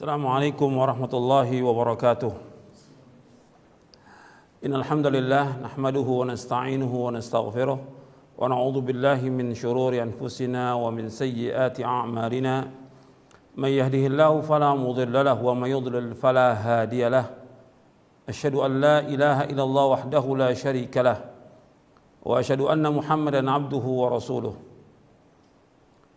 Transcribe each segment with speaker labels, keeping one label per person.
Speaker 1: Assalamualaikum warahmatullahi wabarakatuh. Innal hamdalillah nahmaduhu wa nasta'inuhu wa nastaghfiruh wa na'udzu billahi min shururi anfusina wa min sayyiati a'malina. May yahdihillahu fala mudilla lahu wa may yudlil fala hadiya lahu. Asyhadu an la ilaha illallah wahdahu la syarika lah wa asyhadu anna Muhammadan abduhu wa rasuluh.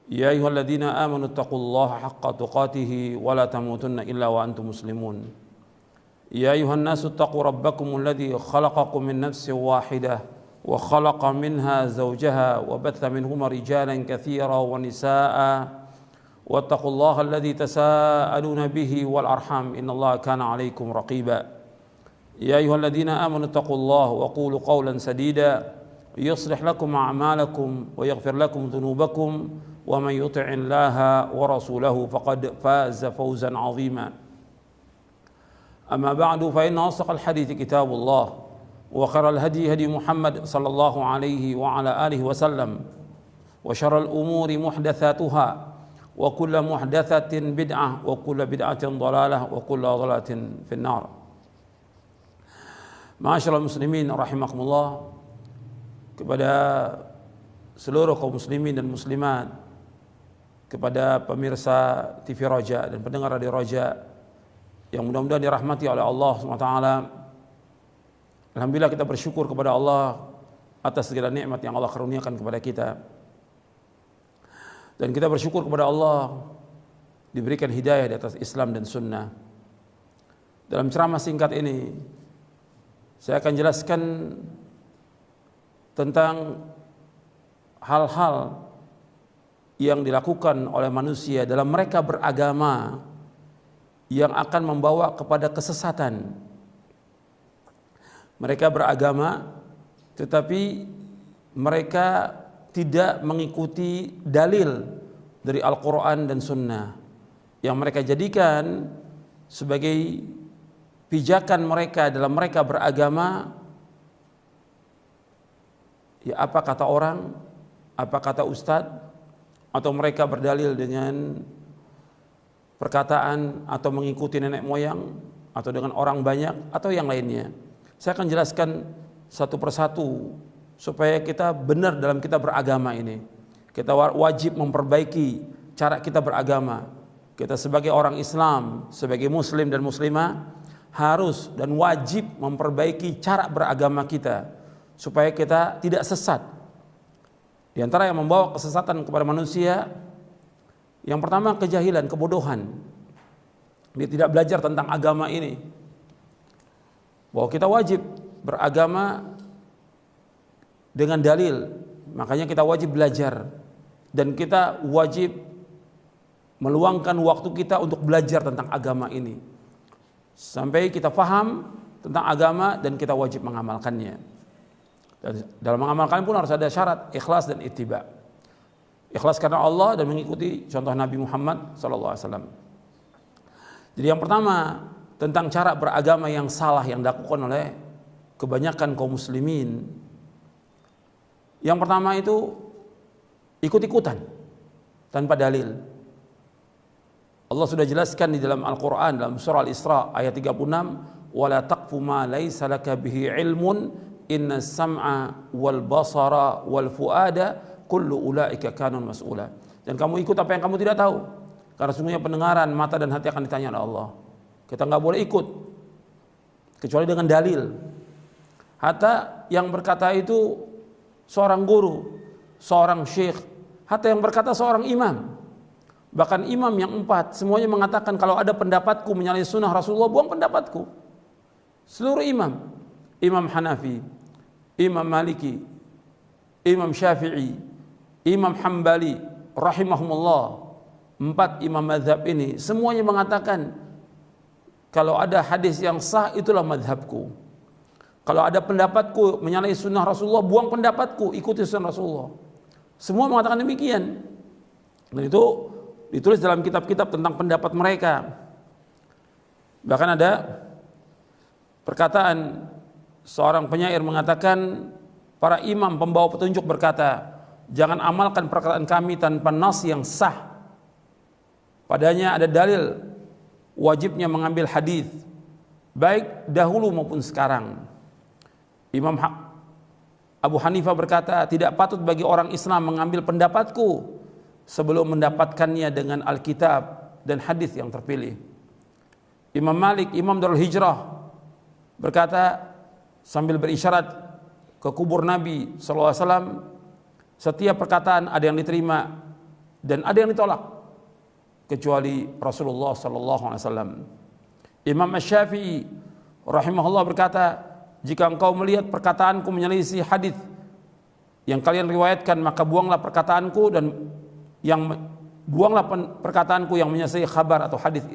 Speaker 1: Ya ayyuhalladzina amanu taqullaha haqqa tuqatih wa la tamutunna illa wa antum muslimun. Ya ayyuhan nasu taqu rabbakumul ladzi khalaqakum min nafsin wahidah wa khalaqa minha zawjaha wa batha minhuma rijalan katsiran wa nisaa'a wattaqullaha alladzi tasaaluna bihi wal arham innallaha kana 'alaikum raqiba. Ya ayyuhalladzina amanu taqullaha wa qulu qawlan sadida yuslih lakum a'malakum wa yaghfir lakum dhunubakum wa man yuti'illaha wa rasulahu faqad faza fawzan 'azima. Amma ba'du fa inna asdaqal hadithi kitabullah wa khairal hadi hadi Muhammad sallallahu alaihi wa ala alihi wasallam wa syarral umuri muhdatsatuha wa kullu muhdatsatin bid'ah wa kullu bid'atin dhalalah wa kullu dhalalatin finnar. Ma'asyiral muslimin rahimakumullah, kepada seluruh kaum muslimin dan muslimat, kepada pemirsa TV Raja dan pendengar Radio Raja yang mudah-mudahan dirahmati oleh Allah SWT. Alhamdulillah, kita bersyukur kepada Allah atas segala nikmat yang Allah karuniakan kepada kita, dan kita bersyukur kepada Allah diberikan hidayah di atas Islam dan Sunnah. Dalam ceramah singkat ini saya akan jelaskan tentang hal-hal yang dilakukan oleh manusia dalam mereka beragama yang akan membawa kepada kesesatan. Mereka beragama tetapi mereka tidak mengikuti dalil dari Al-Quran dan Sunnah, yang mereka jadikan sebagai pijakan mereka dalam mereka beragama. Ya, apa kata orang, apa kata ustadz, atau mereka berdalil dengan perkataan atau mengikuti nenek moyang atau dengan orang banyak atau yang lainnya. Saya akan jelaskan satu persatu supaya kita benar dalam kita beragama ini. Kita wajib memperbaiki cara kita beragama. Kita sebagai orang Islam, sebagai muslim dan muslimah, harus dan wajib memperbaiki cara beragama kita supaya kita tidak sesat. Di antara yang membawa kesesatan kepada manusia, yang pertama kejahilan, kebodohan. Dia tidak belajar tentang agama ini, bahwa kita wajib beragama dengan dalil. Makanya kita wajib belajar, dan kita wajib meluangkan waktu kita untuk belajar tentang agama ini sampai kita paham tentang agama dan kita wajib mengamalkannya. Dan dalam mengamalkan pun harus ada syarat ikhlas dan ittiba. Ikhlas karena Allah dan mengikuti contoh Nabi Muhammad SAW. Jadi yang pertama tentang cara beragama yang salah yang dilakukan oleh kebanyakan kaum muslimin. Yang pertama itu ikut-ikutan tanpa dalil. Allah sudah jelaskan di dalam Al-Quran dalam surah Al-Isra ayat 36, wala taqfu ma laysa laka bihi ilmun inna sam'a wal basara wal fuada kullu ulaika kanun mas'ula. Dan kamu ikut apa yang kamu tidak tahu, karena sungguhnya pendengaran, mata dan hati akan ditanya oleh Allah. Kita nggak boleh ikut kecuali dengan dalil. Hatta yang berkata itu seorang guru, seorang syekh, hatta yang berkata seorang imam, bahkan imam yang 4 semuanya mengatakan kalau ada pendapatku menyalahi sunnah Rasulullah, buang pendapatku. Seluruh imam, Imam Hanafi, Imam Maliki, Imam Syafi'i, Imam Hambali rahimahumullah, 4 imam mazhab ini semuanya mengatakan kalau ada hadis yang sah itulah mazhabku. Kalau ada pendapatku menyalahi sunnah Rasulullah, buang pendapatku, ikuti sunnah Rasulullah. Semua mengatakan demikian. Dan itu ditulis dalam kitab-kitab tentang pendapat mereka. Bahkan ada perkataan seorang penyair mengatakan, para imam pembawa petunjuk berkata, jangan amalkan perkataan kami tanpa nas yang sah. Padanya ada dalil wajibnya mengambil hadis baik dahulu maupun sekarang. Imam Abu Hanifah berkata, tidak patut bagi orang Islam mengambil pendapatku sebelum mendapatkannya dengan Alkitab dan hadis yang terpilih. Imam Malik, Imam Darul Hijrah, berkata sambil berisyarat ke kubur Nabi SAW, setiap perkataan ada yang diterima dan ada yang ditolak kecuali Rasulullah SAW. Imam Asy-Syafi'i rahimahullah berkata, jika engkau melihat perkataanku menyelisih hadis yang kalian riwayatkan, maka buanglah perkataanku dan buanglah perkataanku yang menyelisih khabar atau hadis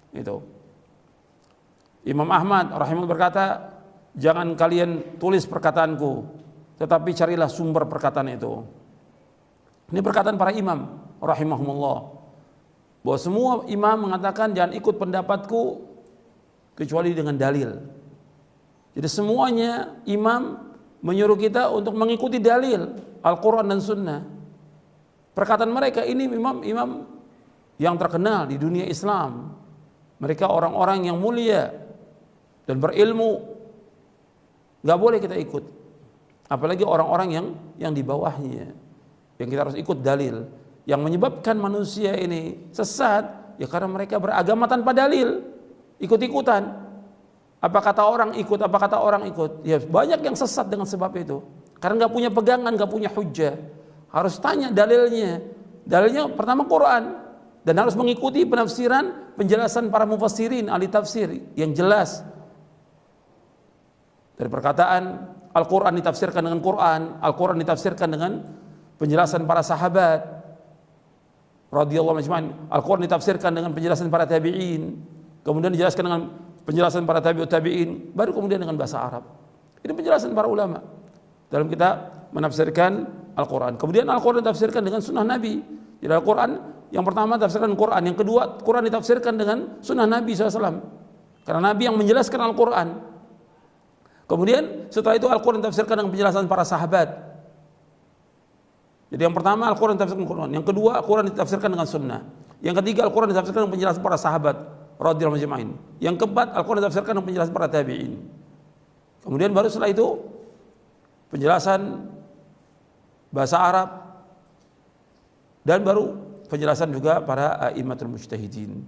Speaker 1: itu. Imam Ahmad rahimahullah berkata, jangan kalian tulis perkataanku, tetapi carilah sumber perkataan itu. Ini perkataan para imam rahimahumullah, bahwa semua imam mengatakan jangan ikut pendapatku kecuali dengan dalil. Jadi semuanya imam menyuruh kita untuk mengikuti dalil Al-Quran dan Sunnah. Perkataan mereka ini imam-imam yang terkenal di dunia Islam. Mereka orang-orang yang mulia dan berilmu. Gak boleh kita ikut. Apalagi orang-orang yang di bawahnya, yang kita harus ikut dalil. Yang menyebabkan manusia ini sesat ya karena mereka beragama tanpa dalil, ikut-ikutan. Apa kata orang ikut, apa kata orang ikut. Ya banyak yang sesat dengan sebab itu. Karena gak punya pegangan, gak punya hujjah. Harus tanya dalilnya. Dalilnya pertama Quran. Dan harus mengikuti penafsiran, penjelasan para mufassirin, ahli tafsir yang jelas. Dari perkataan Al-Quran ditafsirkan dengan Quran, Al-Quran ditafsirkan dengan penjelasan para sahabat radhiyallahu anhum. Al-Quran ditafsirkan dengan penjelasan para tabi'in. Kemudian dijelaskan dengan penjelasan para tabi'in, baru kemudian dengan bahasa Arab. Ini penjelasan para ulama dalam kita menafsirkan Al-Quran. Kemudian Al-Quran ditafsirkan dengan sunnah Nabi. Jadi Al-Quran yang pertama tafsirkan Quran, yang kedua Quran ditafsirkan dengan sunnah Nabi SAW. Karena Nabi yang menjelaskan Al-Quran. Kemudian setelah itu Al-Quran ditafsirkan dengan penjelasan para sahabat. Jadi yang pertama Al-Quran ditafsirkan Quran, yang kedua Al-Quran ditafsirkan dengan sunnah, yang ketiga Al-Quran ditafsirkan dengan penjelasan para sahabat radhiyallahu anhum. Yang keempat Al-Quran ditafsirkan dengan penjelasan para tabi'in. Kemudian baru setelah itu penjelasan bahasa Arab dan baru penjelasan juga para a'immatul mujtahidin.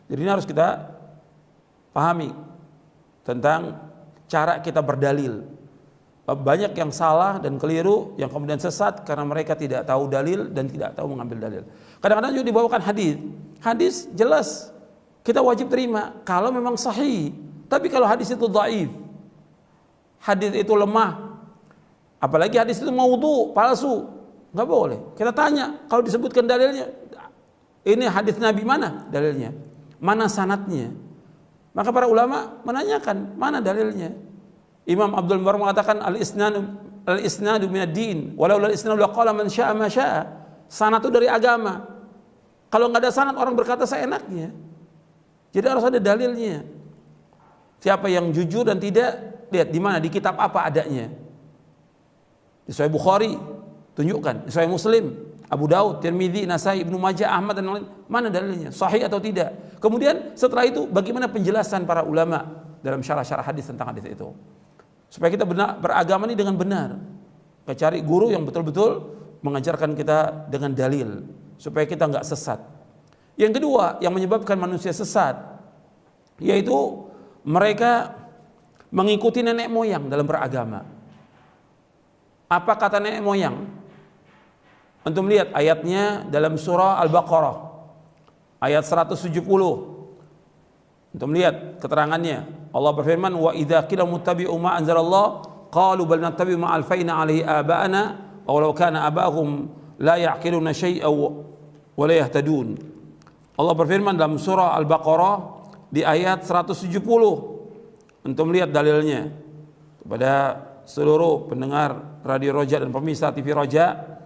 Speaker 1: Jadi ini harus kita pahami tentang cara kita berdalil. Banyak yang salah dan keliru, yang kemudian sesat karena mereka tidak tahu dalil dan tidak tahu mengambil dalil. Kadang-kadang juga dibawakan hadis. Hadis jelas kita wajib terima kalau memang sahih. Tapi kalau hadis itu dhaif, hadis itu lemah, apalagi hadis itu maudhu, palsu, nggak boleh. Kita tanya, kalau disebutkan dalilnya, ini hadis Nabi mana dalilnya? Mana sanadnya? Maka para ulama menanyakan, mana dalilnya? Imam Abdul Mubarak mengatakan al-isnadu minad din, walau al-isnadu laqala man syaa ma syaa. Sanad itu dari agama. Kalau nggak ada sanad orang berkata seenaknya. Jadi harus ada dalilnya. Siapa yang jujur dan tidak, lihat di mana, di kitab apa adanya. Di Sahih Bukhari tunjukkan, di Sahih Muslim, Abu Daud, Tirmidzi, Nasai, Ibnu Majah, Ahmad dan lain, mana dalilnya, sahih atau tidak. Kemudian setelah itu bagaimana penjelasan para ulama dalam syarah-syarah hadis tentang hadis itu. Supaya kita beragama ini dengan benar. Kita cari guru yang betul-betul mengajarkan kita dengan dalil supaya kita nggak sesat. Yang kedua yang menyebabkan manusia sesat yaitu mereka mengikuti nenek moyang dalam beragama. Apa kata nenek moyang? Antum lihat ayatnya dalam surah Al-Baqarah ayat 170. Antum lihat keterangannya. Allah berfirman, wa idza qila muttabi'u ma anzalallah qalu bal nattabi'u ma alfayna 'alaihi aba'ana aw law kana aba'ahum la ya'qiluna shay'an wa la yahtadun. Allah berfirman dalam surah Al-Baqarah di ayat 170. Antum lihat dalilnya. Kepada seluruh pendengar Radio Roja dan pemirsa TV Roja,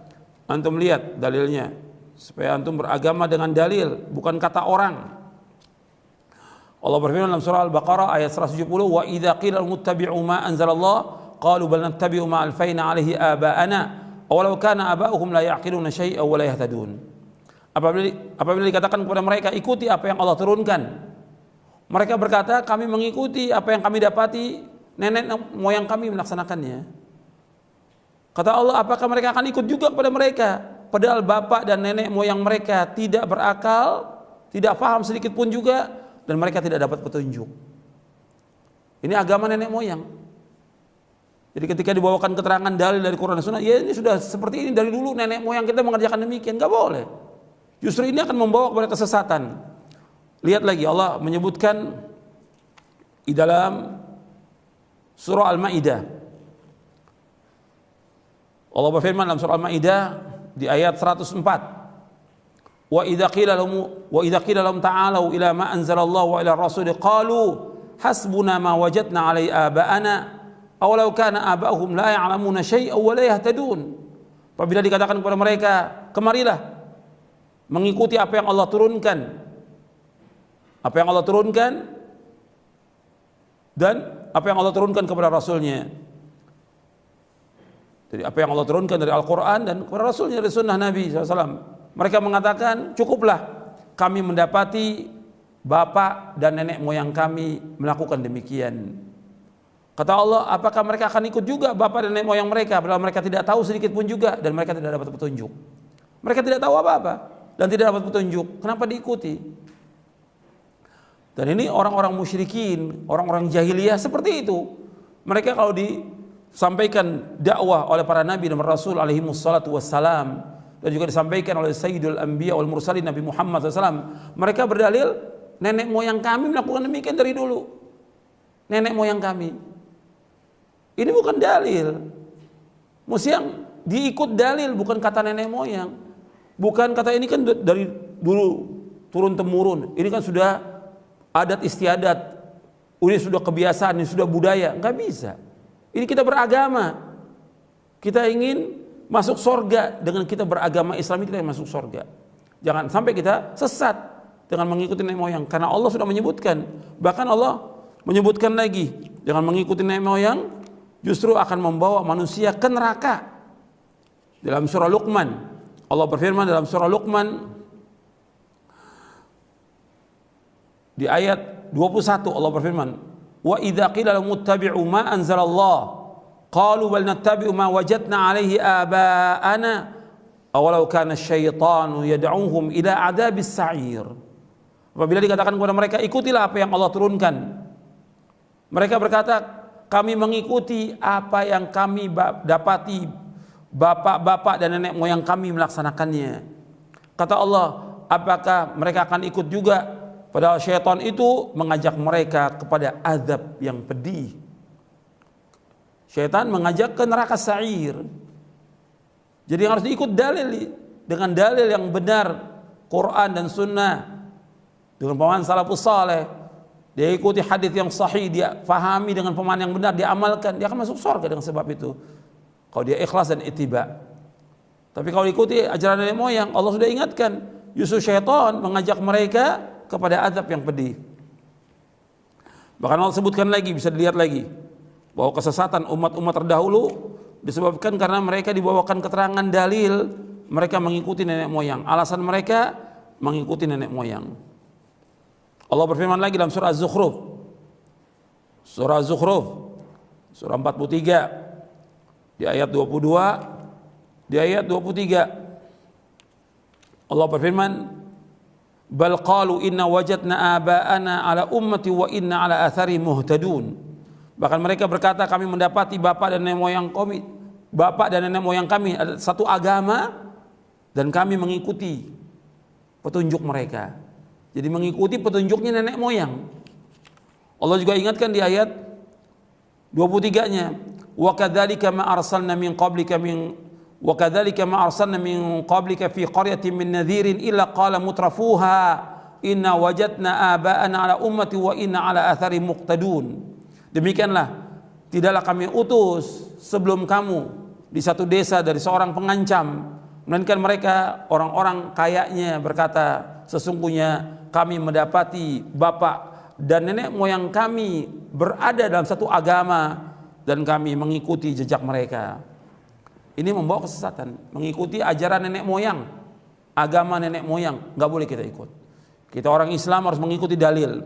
Speaker 1: antum lihat dalilnya supaya antum beragama dengan dalil, bukan kata orang. Allah berfirman dalam surah Al-Baqarah ayat 170, wa idza qila muttabi'u ma anzalallah qalu bal nattabi'u ma alfayna 'alaihi aba'ana aw law kana aba'uhum la ya'qiluna shay'an wa la yahtadun. Apabila dikatakan kepada mereka ikuti apa yang Allah turunkan, Mereka berkata, kami mengikuti apa yang kami dapati nenek moyang kami melaksanakannya. Kata Allah, apakah mereka akan ikut juga kepada mereka? Padahal bapak dan nenek moyang mereka tidak berakal, tidak paham sedikit pun juga, dan mereka tidak dapat petunjuk. Ini agama nenek moyang. Jadi ketika dibawakan keterangan dalil dari Quran dan Sunnah, ya ini sudah seperti ini dari dulu nenek moyang kita mengerjakan demikian, nggak boleh. Justru ini akan membawa kepada kesesatan. Lihat lagi Allah menyebutkan di dalam surah Al-Maidah. Allah berfirman dalam surah Al-Maidah di ayat 104. Wa idza qila lahum ta'alu ila ma anzalallahu wa ila ar-rasul qalu hasbuna ma wajadna 'alaihi aba'ana aw law kana aba'uhum la ya'lamuna syai'an wa la yahtadun. Apabila dikatakan kepada mereka, kemarilah mengikuti apa yang Allah turunkan. Apa yang Allah turunkan dan apa yang Allah turunkan kepada Rasulnya. Jadi apa yang Allah turunkan dari Al-Quran dan kepada Rasulnya dari Sunnah Nabi SAW. Mereka mengatakan, cukuplah kami mendapati bapak dan nenek moyang kami melakukan demikian. Kata Allah, apakah mereka akan ikut juga bapak dan nenek moyang mereka, padahal mereka tidak tahu sedikit pun juga dan mereka tidak dapat petunjuk. Mereka tidak tahu apa-apa dan tidak dapat petunjuk. Kenapa diikuti? Dan ini orang-orang musyrikin, orang-orang jahiliyah seperti itu. Mereka kalau disampaikan dakwah oleh para nabi dan rasul alaihi wassalatu wassalam, dan juga disampaikan oleh Sayyidul Anbiya wal Mursalin Nabi Muhammad SAW, mereka berdalil nenek moyang kami melakukan demikian dari dulu. Nenek moyang kami. Ini bukan dalil. Mesti yang diikut dalil, bukan kata nenek moyang. Bukan kata ini kan dari dulu turun temurun. Ini kan sudah adat istiadat. Ini sudah kebiasaan, ini sudah budaya. Enggak bisa. Ini kita beragama. Kita ingin masuk surga dengan kita beragama Islam, kita yang masuk surga. Jangan sampai kita sesat dengan mengikuti nenek moyang, karena Allah sudah menyebutkan. Bahkan Allah menyebutkan lagi, dengan mengikuti nenek moyang justru akan membawa manusia ke neraka. Dalam surah Luqman, Allah berfirman dalam surah Luqman di ayat 21, Allah berfirman, wa idza qila lahum ittabi'u ma anzalallah qalu bal nattabi'u ma wajadna 'alaihi aba'ana awalau kana asyaitanu yad'uhum ila 'adzabis sa'ir. Apabila dikatakan kepada mereka, ikutilah apa yang Allah turunkan, mereka berkata, kami mengikuti apa yang kami dapati bapak-bapak dan nenek moyang kami melaksanakannya. Kata Allah, apakah mereka akan ikut juga? Padahal syaitan itu mengajak mereka kepada azab yang pedih. Syaitan mengajak ke neraka sa'ir. Jadi harus diikut dalil, dengan dalil yang benar, Quran dan Sunnah, dengan pemahaman salafus saleh. Dia ikuti hadis yang sahih, dia fahami dengan pemahaman yang benar, dia amalkan, dia akan masuk surga dengan sebab itu. Kalau dia ikhlas dan ittiba. Tapi kalau ikuti ajaran nenek moyang, Allah sudah ingatkan, justru syaitan mengajak mereka kepada azab yang pedih. Bahkan Allah sebutkan lagi, bisa dilihat lagi, bahwa kesesatan umat-umat terdahulu disebabkan karena mereka dibawakan keterangan dalil, mereka mengikuti nenek moyang. Alasan mereka mengikuti nenek moyang. Allah berfirman lagi dalam surah Az-Zukhruf. Surah Az-Zukhruf, surah 43, di ayat 22, di ayat 23. Allah berfirman, bal qalu inna wajadna aba'ana ala ummati wa inna ala athari muhtadun. Bahkan mereka berkata, kami mendapati bapak dan nenek moyang kami ada satu agama dan kami mengikuti petunjuk mereka. Jadi mengikuti petunjuknya nenek moyang. Allah juga ingatkan di ayat 23-nya, wa kadzalika ma arsalna min qablika fi qaryatin min nadhirin illa qala mutrafuha inna wajadna aba'ana ala ummati wa inna ala athari muqtadun. Demikianlah tidaklah kami utus sebelum kamu di satu desa dari seorang pengancam, melainkan mereka orang-orang kayanya berkata, sesungguhnya kami mendapati bapak dan nenek moyang kami berada dalam satu agama dan kami mengikuti jejak mereka. Ini membawa kesesatan, mengikuti ajaran nenek moyang, agama nenek moyang, nggak boleh kita ikut. Kita orang Islam harus mengikuti dalil.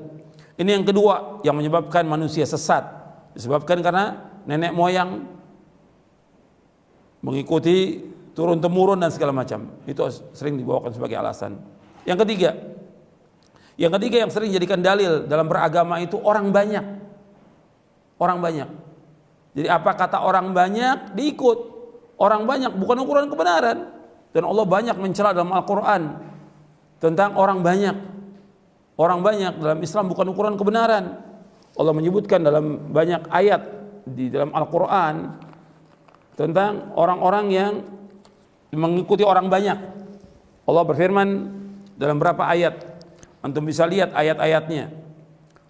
Speaker 1: Ini yang kedua yang menyebabkan manusia sesat, disebabkan karena nenek moyang mengikuti turun temurun dan segala macam. Itu sering dibawakan sebagai alasan. Yang ketiga yang sering jadikan dalil dalam beragama itu orang banyak. Orang banyak. Jadi apa kata orang banyak diikut. Orang banyak bukan ukuran kebenaran. Dan Allah banyak mencela dalam Al-Quran tentang orang banyak. Orang banyak dalam Islam bukan ukuran kebenaran. Allah menyebutkan dalam banyak ayat di dalam Al-Quran tentang orang-orang yang mengikuti orang banyak. Allah berfirman dalam berapa ayat, antum bisa lihat ayat-ayatnya.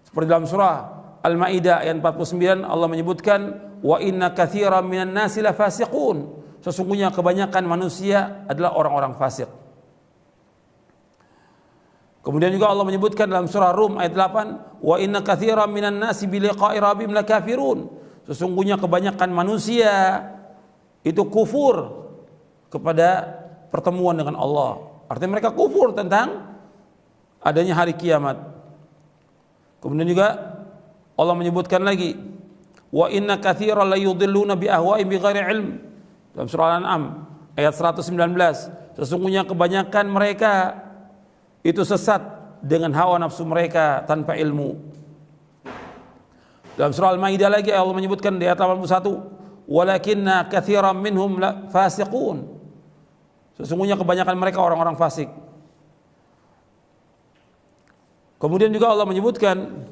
Speaker 1: Seperti dalam surah Al-Maidah ayat 49, Allah menyebutkan wa inna katsiran minan nasi lafasiqun. Sesungguhnya kebanyakan manusia adalah orang-orang fasik. Kemudian juga Allah menyebutkan dalam surah Rum ayat 8, wa inna katsiran minan nasi bi liqa'i rabbihim lakafirun. Sesungguhnya kebanyakan manusia itu kufur kepada pertemuan dengan Allah. Artinya mereka kufur tentang adanya hari kiamat. Kemudian juga Allah menyebutkan lagi, wa inna katsiran la yudhilluna bi ahwa'ihim bighairi ilm. Dalam surah Al-An'am ayat 119, sesungguhnya kebanyakan mereka itu sesat dengan hawa nafsu mereka tanpa ilmu. Dalam surah Al-Maidah lagi Allah menyebutkan di ayat 81, walakinna katsiran minhum fasiqun. Sesungguhnya kebanyakan mereka orang-orang fasik. Kemudian juga Allah menyebutkan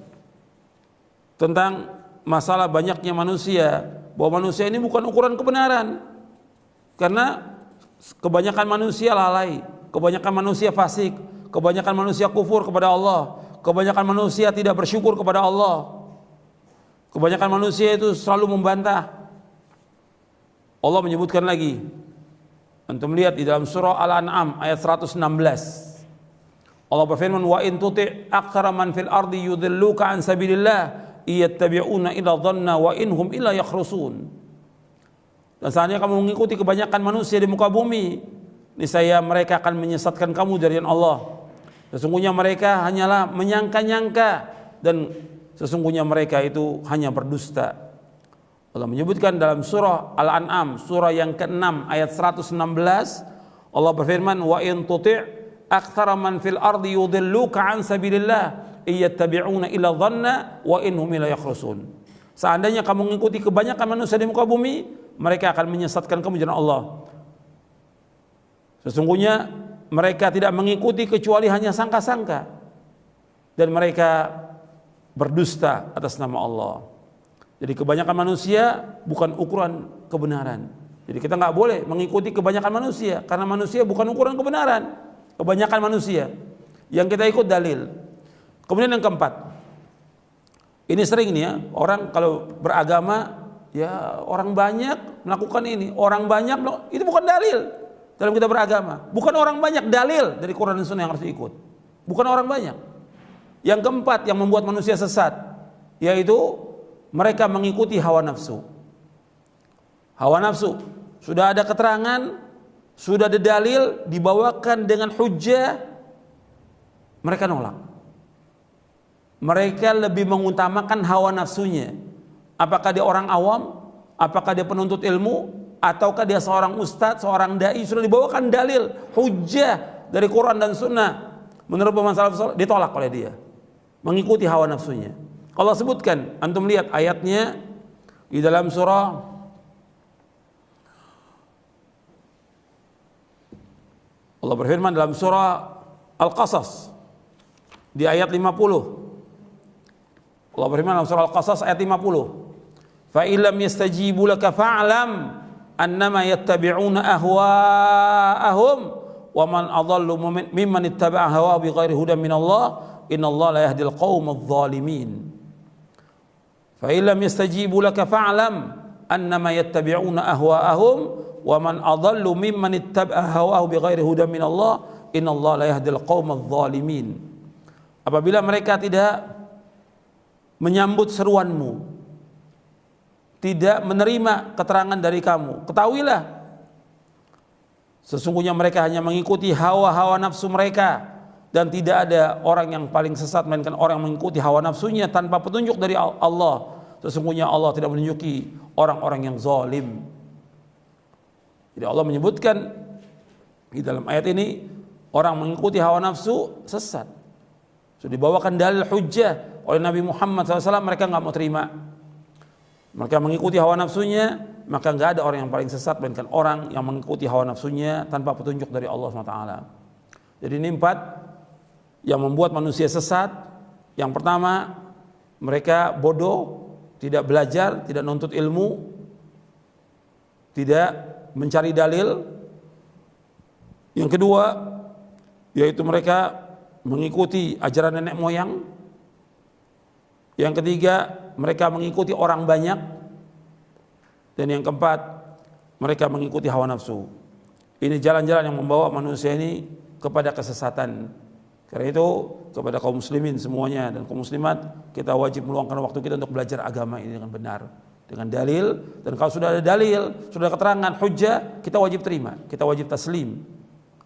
Speaker 1: tentang masalah banyaknya manusia, bahwa manusia ini bukan ukuran kebenaran. Karena kebanyakan manusia lalai, kebanyakan manusia fasik, kebanyakan manusia kufur kepada Allah, kebanyakan manusia tidak bersyukur kepada Allah, kebanyakan manusia itu selalu membantah. Allah menyebutkan lagi, antum lihat di dalam surah Al-An'am ayat 116, Allah berfirman, wa in tuti' aktsara man fil ardi yudhilluka an sabilillah iyattabi'una illa dhanna wa inhum illa yakhrusun. Dan seandainya kamu mengikuti kebanyakan manusia di muka bumi, niscaya mereka akan menyesatkan kamu dari Allah. Sesungguhnya mereka hanyalah menyangka-nyangka dan sesungguhnya mereka itu hanya berdusta. Allah menyebutkan dalam surah Al-An'am, surah yang ke-6 ayat 116, Allah berfirman, wa in tuti' aktsara man fil ardi yudhilluka an sabilillah iyattabi'una illa dhanna wa inhum illa yakhrusun. Seandainya kamu mengikuti kebanyakan manusia di muka bumi, mereka akan menyesatkan kamu dari Allah. Sesungguhnya mereka tidak mengikuti kecuali hanya sangka-sangka, dan mereka berdusta atas nama Allah. Jadi kebanyakan manusia bukan ukuran kebenaran. Jadi kita nggak boleh mengikuti kebanyakan manusia, karena manusia bukan ukuran kebenaran. Kebanyakan manusia yang kita ikut dalil. Kemudian yang keempat, ini sering nih ya, orang kalau beragama ya orang banyak melakukan ini, orang banyak itu bukan dalil dalam kita beragama. Bukan orang banyak dalil dari Quran dan Sunnah yang harus diikut. Bukan orang banyak. Yang keempat yang membuat manusia sesat, yaitu mereka mengikuti hawa nafsu. Hawa nafsu sudah ada keterangan, sudah ada dalil, dibawakan dengan hujjah, mereka nolak. Mereka lebih mengutamakan hawa nafsunya. Apakah dia orang awam, apakah dia penuntut ilmu, ataukah dia seorang ustadz, seorang dai, sudah dibawakan dalil, hujjah dari Quran dan Sunnah, menurut pemahaman salaf saleh, ditolak oleh dia, mengikuti hawa nafsunya. Allah sebutkan, antum lihat ayatnya di dalam surah Allah berfirman dalam surah Al-Qasas di ayat 50. Allah berfirman dalam surah Al-Qasas ayat 50. Fa illam yastajibu laka fa'lam annama yattabi'una ahwa'ahum wa man adallu mimman ittaba'a hawa bighairi hudan minallah innallaha la yahdil qaumadh dhalimin. Fa illam yastajibu laka fa'lam annama yattabi'una ahwa'ahum wa man adallu mimman ittaba'a hawahu bighairi hudan minallah innallaha la yahdil qaumadh dhalimin. Apabila mereka tidak menyambut seruanmu, tidak menerima keterangan dari kamu, ketahuilah sesungguhnya mereka hanya mengikuti hawa-hawa nafsu mereka, dan tidak ada orang yang paling sesat melainkan orang yang mengikuti hawa nafsunya tanpa petunjuk dari Allah. Sesungguhnya Allah tidak menunjuki orang-orang yang zalim. Jadi Allah menyebutkan di dalam ayat ini orang mengikuti hawa nafsu sesat. Sudah dibawakan dalil hujjah oleh Nabi Muhammad SAW, mereka nggak mau terima. Mereka mengikuti hawa nafsunya, maka nggak ada orang yang paling sesat melainkan orang yang mengikuti hawa nafsunya tanpa petunjuk dari Allah SWT. Jadi ini 4 yang membuat manusia sesat. Yang pertama, mereka bodoh, tidak belajar, tidak nuntut ilmu, tidak mencari dalil. Yang kedua, yaitu mereka mengikuti ajaran nenek moyang. Yang ketiga, mereka mengikuti orang banyak. Dan yang keempat, mereka mengikuti hawa nafsu. Ini jalan-jalan yang membawa manusia ini kepada kesesatan. Karena itu kepada kaum muslimin semuanya dan kaum muslimat, kita wajib meluangkan waktu kita untuk belajar agama ini dengan benar, dengan dalil. Dan kalau sudah ada dalil, sudah ada keterangan hujjah, kita wajib terima, kita wajib taslim.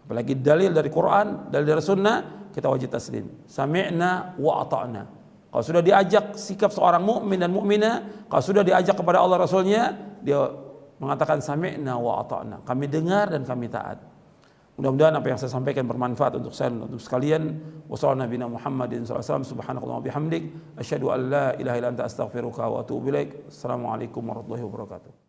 Speaker 1: Apalagi dalil dari Quran, dalil dari Sunnah, kita wajib taslim. Sami'na wa ata'na. Kalau sudah diajak sikap seorang mukmin dan mukminah, kalau sudah diajak kepada Allah Rasulnya, dia mengatakan sami'na wa ata'na. Kami dengar dan kami taat. Mudah-mudahan apa yang saya sampaikan bermanfaat untuk saya dan untuk sekalian. Wassalamualaikum warahmatullahi wabarakatuh. Subhanakallahumma wa bihamdik, asyhadu an la ilaha illa anta astaghfiruka wa atubu ilaik. Assalamualaikum warahmatullahi wabarakatuh.